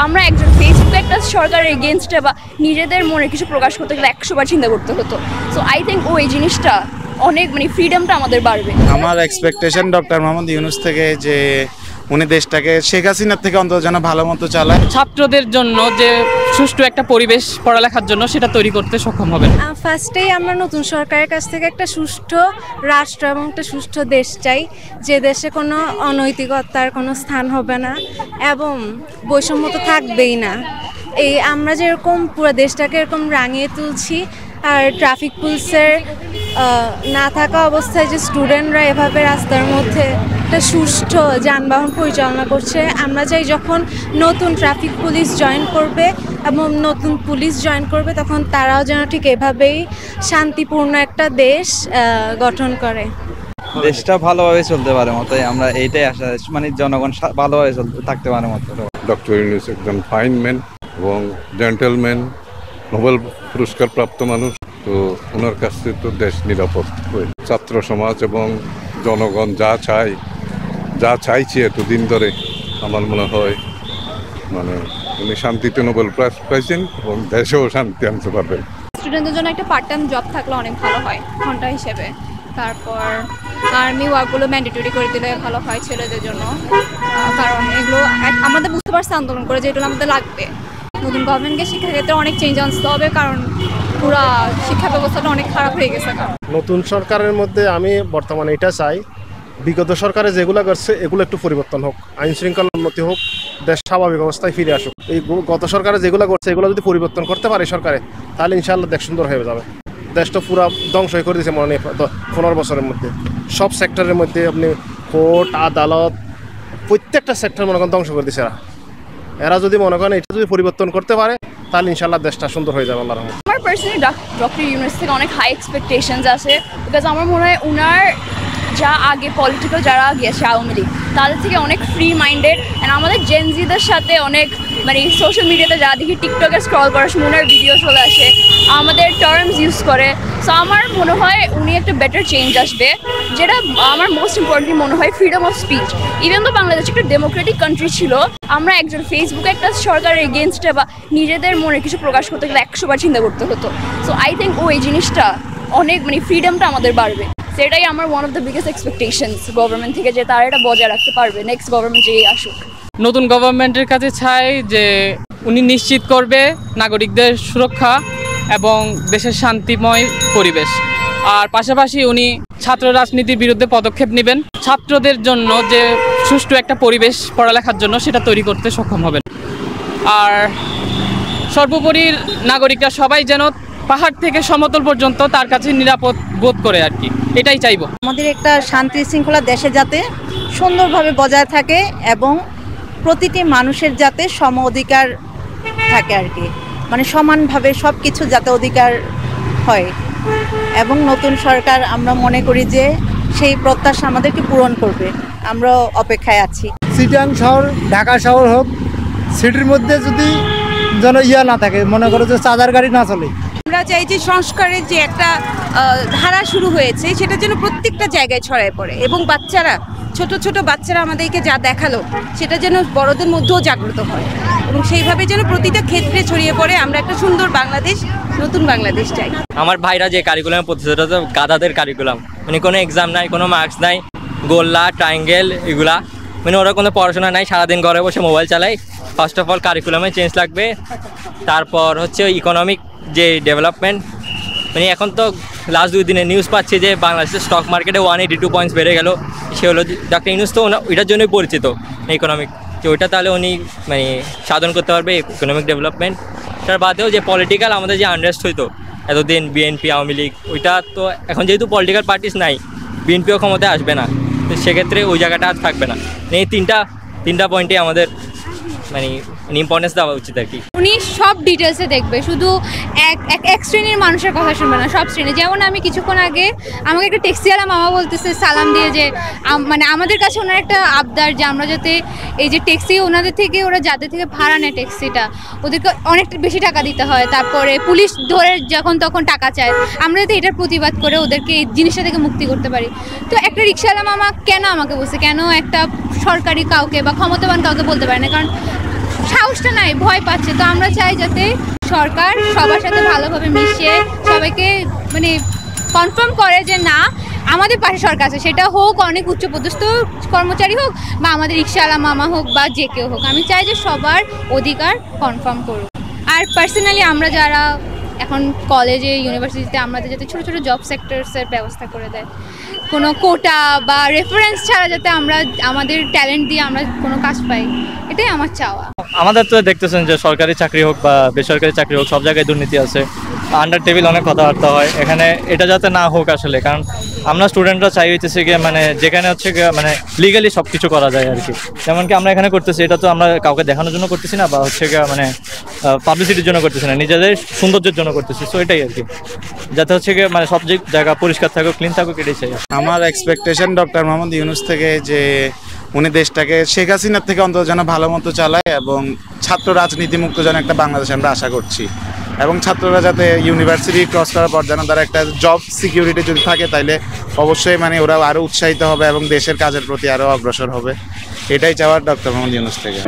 আমরা একজন ফেসবুকে একটা সরকারের এগেনস্টে বা নিজেদের মনে কিছু প্রকাশ করতে গেলে 100 বার চিন্তা করতে হতো। সো আই থিঙ্ক ওই জিনিসটা অনেক ফ্রিডমটা আমাদের বাড়বে। আমার এক্সপেকটেশন ডক্টর মোহাম্মদ ইউনূস থেকে যে উনি দেশটাকে শেখ হাসিনার থেকে অন্তত যেন ভালো মতো চালায়, ছাত্রদের জন্য যে সুষ্ঠু একটা পরিবেশ পড়ালেখার জন্য সেটা তৈরি করতে সক্ষম হবেন। ফার্স্টেই আমরা নতুন সরকারের কাছ থেকে একটা সুষ্ঠু রাষ্ট্র এবং একটা সুষ্ঠু দেশ চাই, যে দেশে কোনো অনৈতিকতার কোনো স্থান হবে না এবং বৈষম্য তো থাকবেই না। এই আমরা যেরকম পুরো দেশটাকে এরকম রাঙিয়ে তুলছি, আর ট্রাফিক পুলিশের না থাকা অবস্থায় যে স্টুডেন্টরা এভাবে রাস্তার মধ্যে একটা সুষ্ঠু যানবাহন পরিচালনা করছে, আমরা চাই যখন নতুন ট্রাফিক পুলিশ জয়েন করবে এবং নতুন পুলিশ জয়েন করবে তখন তারাও যেন ঠিক এভাবেই শান্তিপূর্ণ একটা দেশ গঠন করে, দেশটা ভালোভাবে চলতে পারে মতোই আমরা এইটাই আশা, মানে জনগণ ভালোভাবে থাকতে পারে মতো। ডক্টর ইউনূস একজন ফাইন ম্যান এবং জেন্টেলম্যান, নোবেল পুরস্কার প্রাপ্ত মানুষ, তো ওনার কাছ থেকে তো দেশ নিরাপদ। ছাত্র সমাজ এবং জনগণ যা চাইছে এতদিন ধরে, আমার মনে হয় মানে উনি শান্তিতে নোবেল প্রাইজ পাইছেন এবং দেশেও শান্তি আনতে পারবেন। স্টুডেন্টদের জন্য একটা পার্ট টাইম জব থাকলে অনেক ভালো হয় ঘন্টা হিসেবে। তারপর আর্মি ওয়ার্কগুলো ম্যান্ডেটরি করে দিলে ভালো হয় ছেলেদের জন্য, কারণ এগুলো আমাদের বুঝতে পারছে আন্দোলন করে যে এগুলো আমাদের লাগবে। নতুন গভর্নমেন্টকে শিক্ষাক্ষেত্রে অনেক চেঞ্জ আনতে হবে, কারণ পুরা শিক্ষা ব্যবস্থাটা অনেক খারাপ হয়ে গেছে। নতুন সরকারের মধ্যে আমি বর্তমানে এটা চাই, বিগত সরকারে যেগুলো করছে এগুলো একটু পরিবর্তন হোক, আইন শৃঙ্খলা উন্নতি হোক, দেশ স্বাভাবিক অবস্থায় ফিরে আসুক। এই গত সরকারে যেগুলো করছে এগুলো যদি পরিবর্তন করতে পারে সরকারে, তাহলে ইনশাআল্লাহ দেশ সুন্দর হয়ে যাবে। দেশটা পুরো ধ্বংস করে দিয়েছে মনে 15 বছরের মধ্যে। সব সেক্টরের মধ্যে আপনি কোর্ট আদালত প্রত্যেকটা সেক্টর মনে করেন ধ্বংস করে দিয়েছে এরা যদি মনে করেন এটা যদি পরিবর্তন করতে পারে তাহলে ইনশাআল্লাহ দেশটা সুন্দর হয়ে যাবে আল্লাহর রহমতে। আমার পার্সোনালি ডক্টর ইউনূস থেকে অনেক হাই এক্সপেকটেশনস আছে, বিকজ আমার মনে হয় উনার যা আগে পলিটিক্যাল যারা গিয়েছে আওয়ামী লীগ তাদের থেকে অনেক ফ্রি মাইন্ডেড, অ্যান্ড আমাদের জেনজিদের সাথে অনেক সোশ্যাল মিডিয়াতে যা দেখি টিকটকে স্ক্রল করার সময় উনার ভিডিও চলে আসে, আমাদের টার্মস ইউজ করে। সো আমার মনে হয় উনি একটা বেটার চেঞ্জ আসবে, যেটা আমার মোস্ট ইম্পর্টেন্টলি মনে হয় ফ্রিডম অফ স্পিচ। ইভেন তো বাংলাদেশ একটা ডেমোক্রেটিক কান্ট্রি ছিল, আমরা একজন ফেসবুকে একটা সরকারের এগেনস্টে বা নিজেদের মনে কিছু প্রকাশ করতে গেলে 100 বার চিন্তা করতে হতো। সো আই থিঙ্ক ওই জিনিসটা অনেক ফ্রিডমটা আমাদের বাড়বে। সেটাই আমার one of the biggest expectations government থেকে, যে তারা এটা বজায় রাখতে পারবে নেক্সট গভর্নমেন্ট যেই আসুক। নতুন গভর্নমেন্টের কাছে চাই যে উনি নিশ্চিত করবে নাগরিকদের সুরক্ষা এবং দেশের শান্তিময় পরিবেশ, আর পাশাপাশি উনি ছাত্র রাজনীতির বিরুদ্ধে পদক্ষেপ নেবেন, ছাত্রদের জন্য যে সুষ্ঠু একটা পরিবেশ পড়ালেখার জন্য সেটা তৈরি করতে সক্ষম হবেন। আর সর্বোপরি নাগরিকরা সবাই যেন পাহাড় থেকে সমতল পর্যন্ত তার কাছে নিরাপদ বোধ করে, আর কি এটাই চাইবো। আমাদের একটা শান্তি শৃঙ্খলা দেশে যাতে সুন্দরভাবে বজায় থাকে এবং প্রতিটি মানুষের যাতে সম অধিকার থাকে, আর কি সমানভাবে সব কিছু যাতে অধিকার হয়, এবং নতুন সরকার আমরা মনে করি যে সেই প্রত্যাশা আমাদেরকে পূরণ করবে। আমরা অপেক্ষায় আছি। চিটাং শহর ঢাকা শহর হোক, সিটির মধ্যে যদি যেন না থাকে, মনে করো যে চাঁদার গাড়ি না চলে। আমরা চাই যে সংস্কারের যে একটা ধারা শুরু হয়েছে সেটা যেন প্রত্যেকটা জায়গায় ছড়ায় পড়ে, এবং বাচ্চারা ছোট ছোট বাচ্চারা আমাদেরকে যা দেখালো সেটা যেন বড়দের মধ্যেও জাগ্রত হয়, এবং সেইভাবে যেন প্রতিটা ক্ষেত্রে ছড়িয়ে পড়ে। আমরা একটা সুন্দর বাংলাদেশ, নতুন বাংলাদেশ চাই। আমার ভাইরা যে কারিকুলাম পড়তেছে ওটা তো গাধাদের কারিকুলাম, কোনো এক্সাম নাই, কোনো মার্কস নাই, গোল্লা ট্রায়াঙ্গেল এগুলা, ওরা কোনো পড়াশোনা নাই, সারাদিন ঘরে বসে মোবাইল চালাই। ফার্স্ট অফ অল কারিকুলামে চেঞ্জ লাগবে। তারপর হচ্ছে ইকোনমিক যে ডেভেলপমেন্ট, এখন তো লাস্ট 2 দিনে নিউজ পাচ্ছি যে বাংলাদেশের স্টক মার্কেটে 182 পয়েন্টস বেড়ে গেল। সে হলো ডক্টর ইউনূস, তো ওইটার জন্যই পরিচিত ইকোনমিক, যে ওইটা তাহলে উনি সাধন করতে পারবে ইকোনমিক ডেভেলপমেন্ট। তার বাদেও যে পলিটিক্যাল আমাদের যে আনরেস্ট হইতো এতদিন, বিএনপি আওয়ামী লীগ, ওইটা তো এখন যেহেতু পলিটিক্যাল পার্টিস নাই, বিএনপিও ক্ষমতায় আসবে না, তো সেক্ষেত্রে ওই জায়গাটা আর থাকবে না। এই তিনটা পয়েন্টে আমাদের ইম্পর্টেন্স দেওয়া উচিত, আর কি। উনি সব ডিটেলসে দেখবে, শুধু এক শ্রেণীর মানুষের কথা শুনবে না, সব শ্রেণী। যেমন আমি কিছুক্ষণ আগে আমাকে একটা ট্যাক্সিওয়ালা মামা বলতেছে সালাম দিয়ে যে আমাদের কাছে ওনার একটা আবদার যে আমরা যাতে এই যে ট্যাক্সি ওনাদের থেকে, ওরা যাদের থেকে ভাড়া নেয় ট্যাক্সিটা, ওদেরকে অনেকটা বেশি টাকা দিতে হয়, তারপরে পুলিশ ধরে যখন তখন টাকা চায়, আমরা যাতে এটার প্রতিবাদ করে ওদেরকে এই জিনিসটা থেকে মুক্তি করতে পারি। তো একটা রিক্সাওয়ালা মামা কেন আমাকে বলছে, কেন একটা সরকারি কাউকে বা ক্ষমতাবান কাউকে বলতে পারে না, কারণ সাহসটা নাই, ভয় পাচ্ছে। তো আমরা চাই যাতে সরকার সবার সাথে ভালোভাবে মিশিয়ে সবাইকে মানে কনফার্ম করে যে না আমাদের পাশে সরকার আছে, সেটা হোক অনেক উচ্চপদস্থ কর্মচারী হোক বা আমাদের রিক্সাওয়ালা মামা হোক বা যে কেউ হোক। আমি চাই যে সবার অধিকার কনফার্ম করুক। আর পার্সোনালি আমরা যারা এখন কলেজে ইউনিভার্সিটিতে আমাদের যাতে ছোটো ছোটো জব সেক্টরসের ব্যবস্থা করে দেয়, কোনো কোটা বা রেফারেন্স ছাড়া যাতে আমরা আমাদের ট্যালেন্ট দিয়ে আমরা কোনো কাজ পাই, এটাই আমার চাওয়া। আমাদের তো দেখতেছেন যে সরকারি চাকরি হোক বা বেসরকারি চাকরি হোক সব জায়গায় দুর্নীতি আছে, আন্ডার টেবিল অনেক কথাবার্তা হয়। এখানে এটা যাতে না হোক আসলে, কারণ আমরা স্টুডেন্টরা চাই হইতেছে গিয়ে মানে যেখানে হচ্ছে গিয়ে মানে লিগালি সব কিছু করা যায় আর কি। যেমন কি আমরা এখানে করতেছি, এটা তো আমরা কাউকে দেখানোর জন্য করতেছি না বা হচ্ছে গিয়ে মানে পাবলিসিটির জন্য করতেছি না, নিজেদের সৌন্দর্যের জন্য করতেছি। সো এটাই আর কি, যাতে হচ্ছে গিয়ে মানে সব জায়গা পরিষ্কার থাকুক, ক্লিন থাকুক, এটাই চাই। আমার এক্সপেকটেশন ডক্টর মোহাম্মদ ইউনূস থেকে যে উনি দেশটাকে শেখ হাসিনার থেকে অন্তত যেন ভালো মতো চালায় এবং ছাত্র রাজনীতি মুক্ত যেন একটা বাংলাদেশ আমরা আশা করছি। এবং ছাত্ররা যাতে ইউনিভার্সিটি ক্রস করার পর যেন তারা একটা জব সিকিউরিটি যদি থাকে, তাইলে অবশ্যই মানে ওরা আরও উৎসাহিত হবে এবং দেশের কাজের প্রতি আরও অগ্রসর হবে। এটাই চাওয়ার ডক্টর মোহাম্মদ ইউনূস থেকে।